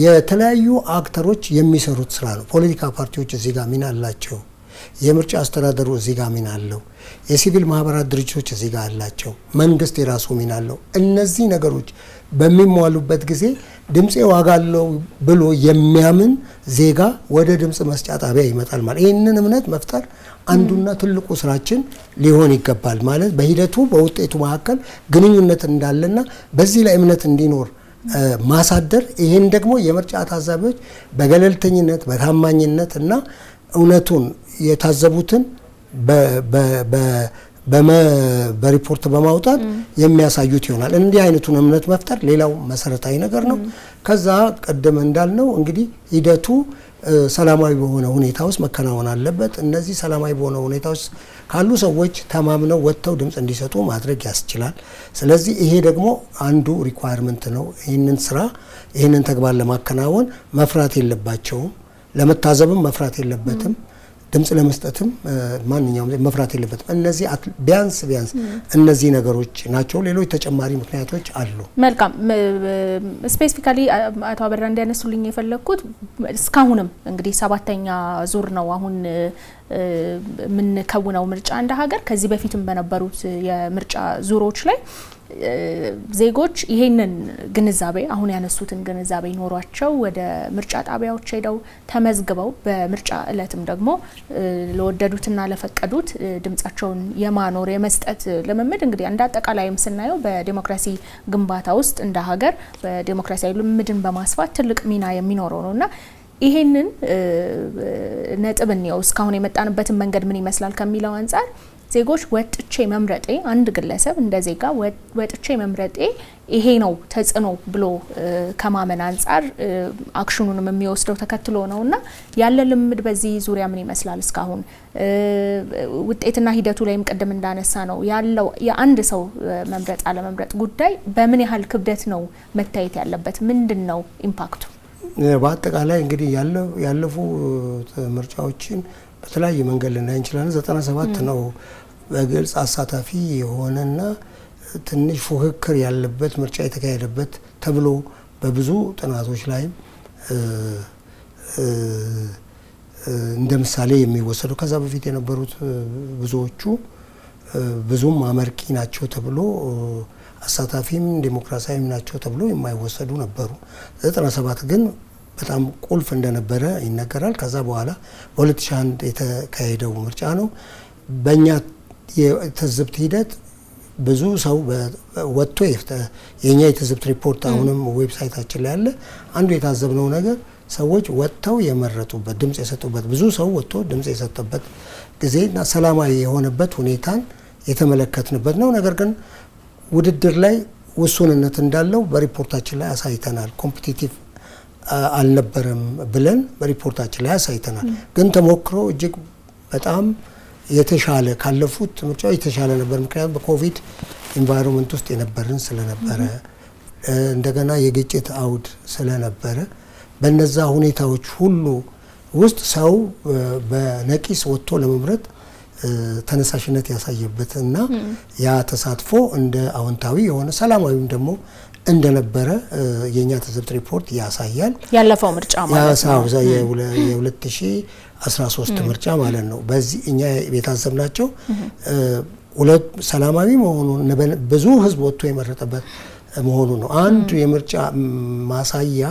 የተለያዩ አክተሮች የሚሰሩት ስራ ነው። ፖለቲካ ፓርቲዎች እዚህ ጋር ሚና አላቸው። የምርጫ አስተዳደሩ እዚህ ጋር ሚና አለው። የሲቪል ማህበራት ድርጅቶች እዚህ ጋር አላቸው። መንግስት የራሱ ሚና አለው። እነዚህ ነገሮች በሚሟሉበት ጊዜ ድምጼ ዋጋ አለው ብሎ የሚያምን ዜጋ ወደ ድምጽ መስጫ ጣቢያ ይመጣል ማለት ይህንን እምነት መፍጠር አንዱና ትልቁ ስራችን ሊሆን ይገባል። ማለት በሂደቱ በውጤቱ መካከል ግንኙነት እንዳለና በዚህ ላይ እምነት እንዲኖር ማሳደር። ይሄን ደግሞ የምርጫ ታዛቢዎች በገለልተኝነት በታማኝነት እና እውነቱን የታዘቡትን በሪፖርት በማውጣት የሚያሳዩት ይሆናል። እንዲህ አይነቱን እምነት መፍጠር ሌላው መሰረታዊ ነገር ነው። ከዛ ቀደም እንዳልነው እንግዲህ ሂደቱ ሰላማዊ በሆነ ሁኔታ ውስጥ መከናወን አለበት። እነዚህ ሰላማዊ በሆነ ሁኔታ ውስጥ ካሉ ሰዎች ተማምነው ወጥተው ድምጽ እንዲሰጡ ማድረግ ያስችላል። ስለዚህ ይሄ ደግሞ አንዱ ሪኳየርመንት ነው። ይህንን ተግባር ለማከናወን መፍራት የለባቸውም። ለመታዘብም መፍራት የለበትም። ድምጽ ለመስጠትም ማንኛውም መፍራት የለበትም። እነዚህ ቢያንስ እነዚህ ነገሮች ናቸው። ሌሎች ተጨማሪ ምክንያቶች አሉ። መልካም ስፔሲፊካሊ አቶ አበራ እንዲያነሱልኝ የፈለኩት እስካሁንም እንግዲህ 7ኛ ዙር ነው አሁን ምን ከውነው ምርጫ እንደ ሀገር ከዚህ በፊትም በነበሩት የምርጫ ዙሮች ላይ ዜጎች ይሄንን ግንዛቤ አሁን ያነሱትን ግንዛቤ ኖሯቸው ወደ ምርጫ ጣቢያዎች ሄደው ተመዝግበው በምርጫ እለትም ደግሞ ለወደዱትና ለፈቀዱት ድምጻቸውን የማኖር የመስጠት ልምምድ እንግዲህ እንደ አጠቃላይም ስናየው በዲሞክራሲ ግንባታ ውስጥ እንደ ሀገር በዲሞክራሲያዊ ልምምድን በማስፋት ትልቅ ሚና የሚኖረው ነውና ይሄንን ነጥብ ነው እስካሁን የመጣንበትን መንገድ ምን ይመስላል ከሚለው አንፃር ዜጎች ወጥቼ መምረጤ አንድ ግለሰብ እንደ ዜጋ ወጥቼ መምረጤ ይሄ ነው ተጽዕኖ ብሎ ከማመን አንፃር አክሽኑንም የሚወስደው ተከትሎ ነውና ያለ ልምድ በዚህ ዙሪያ ምን ይመስላል እስካሁን ውጤትና ሂደቱ ላይም ቀደም እንዳነሳ ነው ያለው የአንድ ሰው መምረጥ አለመምረጥ ጉዳይ በምን ያህል ክብደት ነው መታየት ያለበት ምንድነው ኢምፓክቱ በአጠቃላይ እንግዲህ ያለፉ ምርጫዎችን በተለያየ መንገድ ልናይ እንችላለን 97 ነው በግልጽ አሳታፊ የሆነና ትንሽ ፉክክር ያለበት ምርጫ የተካሄደበት ተብሎ በብዙ ጥናቶች ላይ እንደ ምሳሌ የሚወሰዱ ከዛ በፊት የነበሩት ብዙዎቹ ብዙም አመርቂ ናቸው ተብሎ አሳታፊም ዲሞክራሲያዊም ናቸው ተብሎ የማይወሰዱ ነበሩ 97 ግን በጣም ቁልፍ እንደነበረ ይነገራል ከዛ በኋላ በ2001 የተካሄደው ምርጫ ነው በእኛ የትዝብት ሂደት ብዙ ሰው ወጥቶ የኛ የትዝብት ሪፖርት አሁንም ዌብሳይታችን ላይ አለ አንዱ የታዘብነው ነገር ሰዎች ወጥተው የመረጡበት ድምጽ የሰጡበት ብዙ ሰው ወጥቶ ድምጽ የሰጠበት ጊዜና ሰላማዊ የሆነበት ሁኔታን የተመለከትንበት ነው ነገር ግን ውድድር ላይ ውሱንነት እንዳለው በሪፖርታችን ላይ አሳይተናል ኮምፒቲቲቭ አልነበረም ብለን በሪፖርታችን ላይ አሳይተናል ግን ተሞክሮ እጅግ በጣም የተሻለ ካለፉት ምርጫዎች የተሻለ ነበር ምክንያቱም በኮቪድ ኢንቫይሮንመንት ውስጥ የነበርን ስለነበረ እንደገና የግጭት አውድ ስለነበረ በነዛ ሁኔታዎች ሁሉ ውስጥ ሰው በነቂስ ወጥቶ ለመምረጥ ተነሳሽነት ያሳየበትና ያ ተሳትፎ እንደ አዎንታዊ የሆነ ሰላማዊም ደግሞ እንደነበረ የኛ ትዝብት ሪፖርት ያሳያል ያለፈው ምርጫ ማለት ነው የ2013 ምርጫ ማለት ነው በዚህ እኛ የታዘብናቸው ሁለት ሰላማዊ መሆኑን ብዙ ህዝብ ወጥቶ የመረጠበት መሆኑ ነው አንድ የምርጫ ማሳያ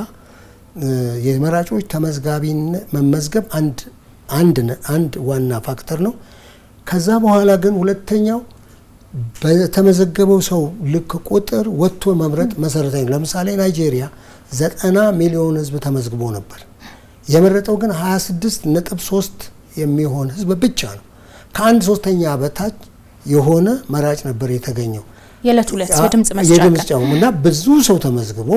የመራጮች ተመዝጋቢነት መመዝገብ አንድ ዋና ፋክተር ነው ከዛ በኋላ ግን ሁለተኛው በተመዘገበው ሰው ልክ ቁጥር ወጥቶ መምረጥ መሰረታዊ ነው ለምሳሌ ናይጄሪያ 90 ሚሊዮን ህዝብ ተመዝግቦ ነበር የመረጠው ግን 26.3 የሚሆን ህዝብ ብቻ ነው ከአንድ ሶስተኛ በታች የሆነ መራጭ ነበር የተገኘው የዕለት የድምጽ መስጫው እና ብዙ ሰው ተመዝግቦ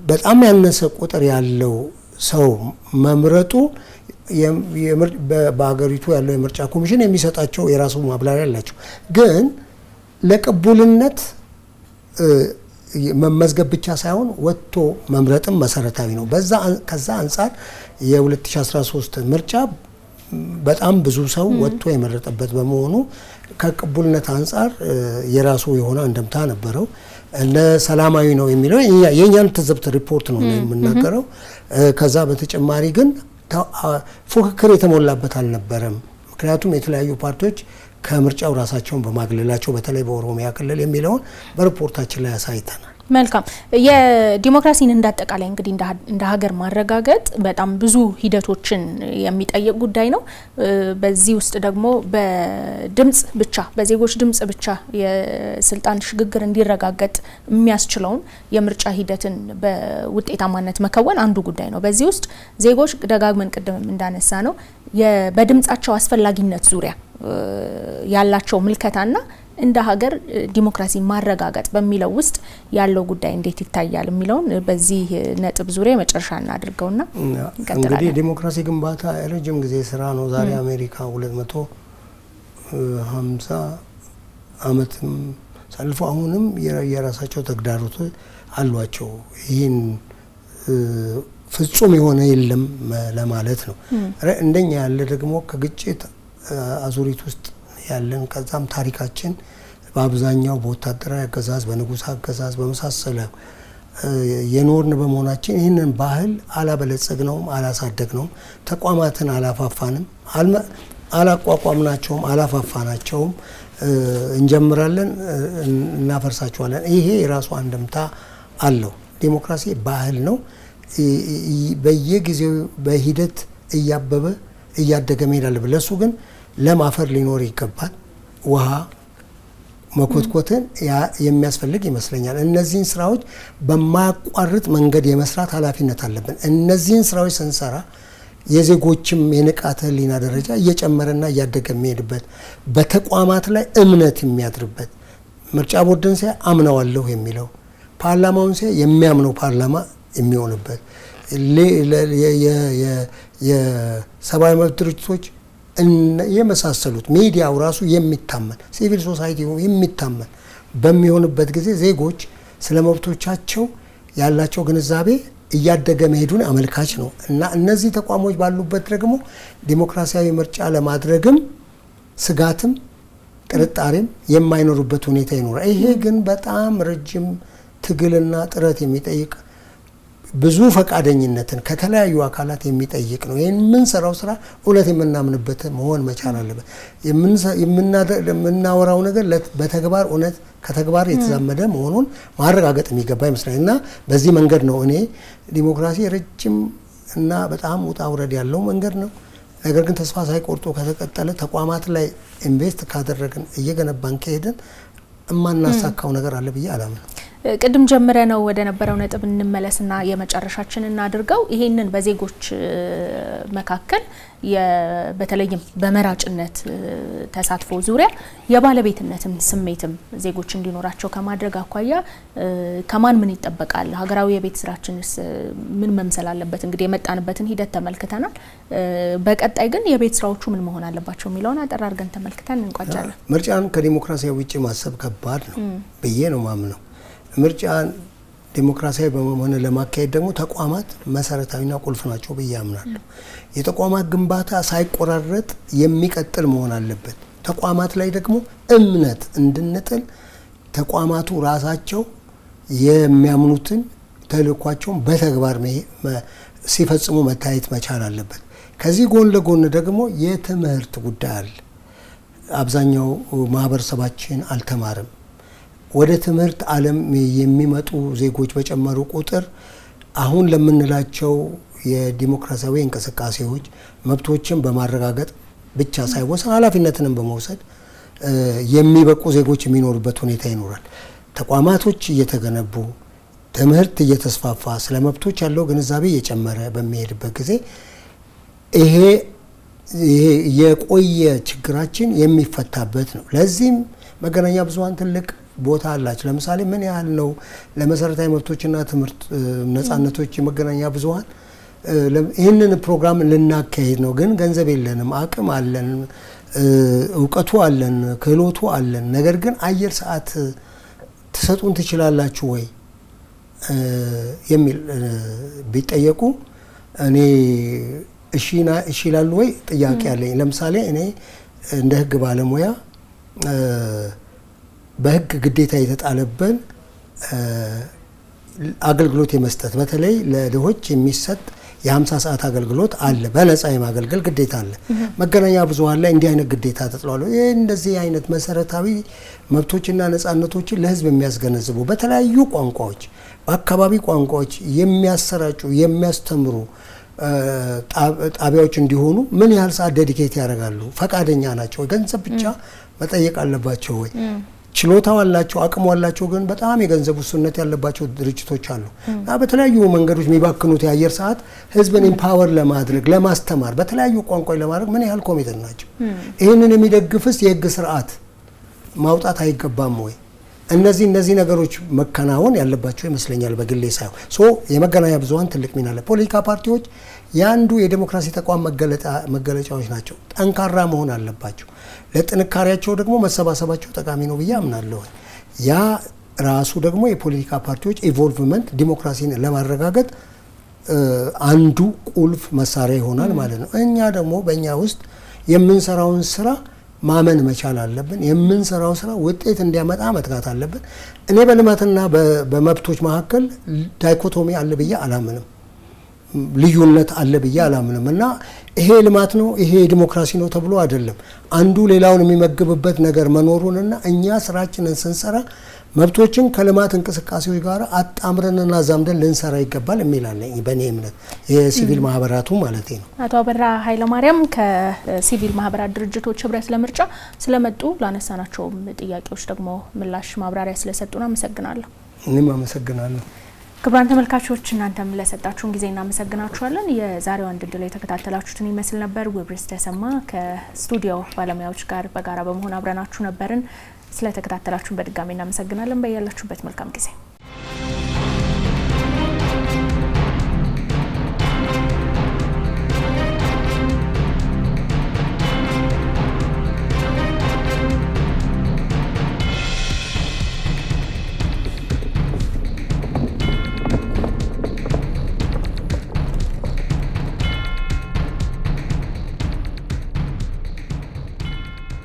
በጣም ያነሰ ቁጥር ያለው ሰው መምረጡ በአገሪቱ ያለው የምርጫ ኮሚሽን የሚሰጣቸው የራሱ ማብራሪያ አላቸው ግን ለቅቡልነት መመዝገብ ብቻ ሳይሆን ወጥቶ መምረጥም መሰረታዊ ነው ከዛ አንፃር የ2013 ምርጫ በጣም ብዙ ሰው ወጥቶ የመረጠበት በመሆኑ ከቅቡልነት አንፃር የራሱ የሆነ እንደምታ ነበረው እንደ ሰላማዊ ነው የሚለው የኛን ትዝብት ሪፖርት ነው የምናገረው ከዛ በተጨማሪ ግን ፉክክር የተሞላበት አልነበረም ምክንያቱም የተለያዩ ፓርቲዎች ከምርጫው ራሳቸውን በማግለላቸው በተለይ በኦሮሚያ ክልል የሚለውን በሪፖርታችን ላይ አሳይተናል መልካም የዲሞክራሲን እንዳጠቃላይ እንግዲህ እንደ ሀገር ማረጋገጥ በጣም ብዙ ሂደቶችን የሚጠይቅ ጉዳይ ነው በዚህ ውስጥ ደግሞ በድምጽ ብቻ በዜጎች ድምጽ ብቻ የስልጣን ሽግግር እንዲረጋገጥ የሚያስችለውን የምርጫ ሂደትን በውጤታማነት መከወን አንዱ ጉዳይ ነው በዚህ ውስጥ ዜጎች ደጋግመን ቅድም እንዳነሳ ነው በድምጻቸው አስፈላጊነት ዙሪያ ያላቸው ምልከታና እንደ ሀገር ዲሞክራሲ ማረጋገጥ በሚለው ውስጥ ያለው ጉዳይ እንዴት ይታያል የሚለውን በዚህ ነጥብ ዙሪያ መጨረሻ እናድርገውና እንግዲህ ዲሞክራሲ ግንባታ ረጅም ጊዜ ስራ ነው ዛሬ አሜሪካ 250 አመትም ሳልፎ አሁንም የራሳቸው ተግዳሮቶች አሏቸው ይህን ፍጹም የሆነ የለም ለማለት ነው እንደኛ ያለ ደግሞ ከግጭት አዙሪት ውስጥ ያለን ከዛም ታሪካችን በአብዛኛው በወታደራዊ አገዛዝ በንጉስ አገዛዝ በመሳሰለ የኖርን በመሆናችን ይህንን ባህል አላበለጸግነውም አላሳደግነውም ተቋማትን አላፋፋንም አላቋቋምናቸውም አላፋፋናቸውም እንጀምራለን እናፈርሳቸዋለን። ይሄ የራሱ አንድምታ አለው። ዲሞክራሲ ባህል ነው። በየጊዜው በሂደት እያበበ እያደገ መሄድ አለበት። ለሱ ግን ለም አፈር ሊኖር ይገባል። ውሃ መኮትኮትን የሚያስፈልግ ይመስለኛል። እነዚህን ስራዎች በማያቋርጥ መንገድ የመስራት ኃላፊነት አለብን። እነዚህን ስራዎች ስንሰራ የዜጎችም የንቃተ ህሊና ደረጃ እየጨመረና እያደገ የሚሄድበት በተቋማት ላይ እምነት የሚያድርበት ምርጫ ቦርድን ሲያ አምነዋለሁ የሚለው ፓርላማውን ሲያ የሚያምነው ፓርላማ የሚሆንበት የሰብአዊ መብት ድርጅቶች የመሳሰሉት ሚዲያው ራሱ የሚታመን ሲቪል ሶሳይቲው የሚታመን በሚሆንበት ጊዜ ዜጎች ስለ መብቶቻቸው ያላቸው ግንዛቤ እያደገ መሄዱን አመልካች ነው እና እነዚህ ተቋሞች ባሉበት ደግሞ ዲሞክራሲያዊ ምርጫ ለማድረግም ስጋትም ጥርጣሬም የማይኖሩበት ሁኔታ ይኖራል። ይሄ ግን በጣም ረጅም ትግልና ጥረት የሚጠይቅ ብዙ ፈቃደኝነትን ከተለያዩ አካላት የሚጠይቅ ነው። ይሄን የምንሰራው ስራ እውነት የምናምንበት መሆን መቻል አለበት። የምናወራው ነገር በተግባር እውነት ከተግባር የተዛመደ መሆኑን ማረጋገጥ የሚገባ ይመስላል እና በዚህ መንገድ ነው እኔ ዲሞክራሲ ረጅም እና በጣም ውጣ ውረድ ያለው መንገድ ነው። ነገር ግን ተስፋ ሳይቆርጡ ከተቀጠለ ተቋማት ላይ ኢንቨስት ካደረግን እየገነባን ከሄድን እማናሳካው ነገር አለ ብዬ አላምንም። ቅድም ጀምረ ነው ወደ ነበረው ነጥብ እንመለስና የመጨረሻችን እናድርገው። ይሄንን በዜጎች መካከል በተለይም በመራጭነት ተሳትፎ ዙሪያ የባለቤትነትም ስሜትም ዜጎች እንዲኖራቸው ከማድረግ አኳያ ከማን ምን ይጠበቃል? ሀገራዊ የቤት ስራችንስ ምን መምሰል አለበት? እንግዲህ የመጣንበትን ሂደት ተመልክተናል። በቀጣይ ግን የቤት ስራዎቹ ምን መሆን አለባቸው የሚለውን አጠር አድርገን ተመልክተን እንቋጫለን። ምርጫን ከዲሞክራሲያዊ ውጪ ማሰብ ከባድ ነው ብዬ ነው ማምነው። ምርጫን ዲሞክራሲያዊ በመሆን ለማካሄድ ደግሞ ተቋማት መሰረታዊና ቁልፍ ናቸው ብዬ አምናለሁ። የተቋማት ግንባታ ሳይቆራረጥ የሚቀጥል መሆን አለበት። ተቋማት ላይ ደግሞ እምነት እንድንጥል ተቋማቱ ራሳቸው የሚያምኑትን ተልዕኳቸውን በተግባር ሲፈጽሙ መታየት መቻል አለበት። ከዚህ ጎን ለጎን ደግሞ የትምህርት ጉዳይ አለ። አብዛኛው ማህበረሰባችን አልተማረም። ወደ ትምህርት ዓለም የሚመጡ ዜጎች በጨመሩ ቁጥር አሁን ለምንላቸው የዲሞክራሲያዊ እንቅስቃሴዎች መብቶችን በማረጋገጥ ብቻ ሳይወሰን ኃላፊነትንም በመውሰድ የሚበቁ ዜጎች የሚኖሩበት ሁኔታ ይኖራል። ተቋማቶች እየተገነቡ ትምህርት እየተስፋፋ ስለ መብቶች ያለው ግንዛቤ እየጨመረ በሚሄድበት ጊዜ ይሄ የቆየ ችግራችን የሚፈታበት ነው። ለዚህም መገናኛ ብዙሃን ትልቅ ቦታ አላቸው። ለምሳሌ ምን ያህል ነው ለመሰረታዊ መብቶችና ትምህርት ነጻነቶች የመገናኛ ብዙሃን ይህንን ፕሮግራም ልናካሄድ ነው፣ ግን ገንዘብ የለንም፣ አቅም አለን፣ እውቀቱ አለን፣ ክህሎቱ አለን፣ ነገር ግን አየር ሰዓት ትሰጡን ትችላላችሁ ወይ የሚል ቢጠየቁ እኔ እሺ ይላሉ ወይ ጥያቄ አለኝ። ለምሳሌ እኔ እንደ ህግ ባለሙያ በህግ ግዴታ የተጣለብን አገልግሎት የመስጠት በተለይ ለድሆች የሚሰጥ የ50 ሰዓት አገልግሎት አለ። በነፃ የማገልገል ግዴታ አለ። መገናኛ ብዙሃን ላይ እንዲህ አይነት ግዴታ ተጥሏል። ይሄ እንደዚህ አይነት መሰረታዊ መብቶችና ነፃነቶችን ለህዝብ የሚያስገነዝቡ በተለያዩ ቋንቋዎች በአካባቢ ቋንቋዎች የሚያሰራጩ የሚያስተምሩ ጣቢያዎች እንዲሆኑ ምን ያህል ሰዓት ዴዲኬት ያደርጋሉ? ፈቃደኛ ናቸው? ገንዘብ ብቻ መጠየቅ አለባቸው ወይ? ችሎታው አላቸው? አቅሙ አላቸው? ግን በጣም የገንዘብ ውስንነት ያለባቸው ድርጅቶች አሉ እና በተለያዩ መንገዶች የሚባክኑት የአየር ሰዓት ህዝብን ኢምፓወር ለማድረግ ለማስተማር በተለያዩ ቋንቋዎች ለማድረግ ምን ያህል ኮሚትድ ናቸው? ይህንን የሚደግፍስ የህግ ስርዓት ማውጣት አይገባም ወይ? እነዚህ ነገሮች መከናወን ያለባቸው ይመስለኛል በግሌ ሳይሆን የመገናኛ ብዙሃን ትልቅ ሚና አለ። ፖለቲካ ፓርቲዎች ያንዱ የዲሞክራሲ ተቋም መገለጫዎች ናቸው። ጠንካራ መሆን አለባቸው። ለጥንካሬያቸው ደግሞ መሰባሰባቸው ጠቃሚ ነው ብዬ አምናለሁ። ያ ራሱ ደግሞ የፖለቲካ ፓርቲዎች ኢቮልቭመንት ዲሞክራሲን ለማረጋገጥ አንዱ ቁልፍ መሳሪያ ይሆናል ማለት ነው። እኛ ደግሞ በእኛ ውስጥ የምንሰራውን ስራ ማመን መቻል አለብን። የምንሰራው ስራ ውጤት እንዲያመጣ መትጋት አለብን። እኔ በልማትና በመብቶች መካከል ዳይኮቶሚ አለ ብዬ አላምንም። ልዩነት አለ ብዬ አላምንም እና ይሄ ልማት ነው ይሄ ዲሞክራሲ ነው ተብሎ አይደለም አንዱ ሌላውን የሚመግብበት ነገር መኖሩንና እኛ ስራችንን ስንሰራ መብቶችን ከልማት እንቅስቃሴዎች ጋር አጣምረንና ዛምደን ልንሰራ ይገባል የሚላለኝ በእኔ እምነት የሲቪል ማህበራቱ ማለት ነው። አቶ አበራ ኃይለማርያም ከሲቪል ማህበራት ድርጅቶች ህብረት ለምርጫ ስለመጡ ላነሳናቸው ጥያቄዎች ደግሞ ምላሽ ማብራሪያ ስለሰጡን አመሰግናለሁ። እኔም አመሰግናለሁ። ክቡራን ተመልካቾች እናንተም ለሰጣችሁን ጊዜ እናመሰግናችኋለን። የዛሬው አንድ ዕድል የተከታተላችሁትን ይመስል ነበር። ውብርስ ተሰማ ከስቱዲዮ ባለሙያዎች ጋር በጋራ በመሆን አብረናችሁ ነበርን። ስለተከታተላችሁን በድጋሚ እናመሰግናለን። በያላችሁበት መልካም ጊዜ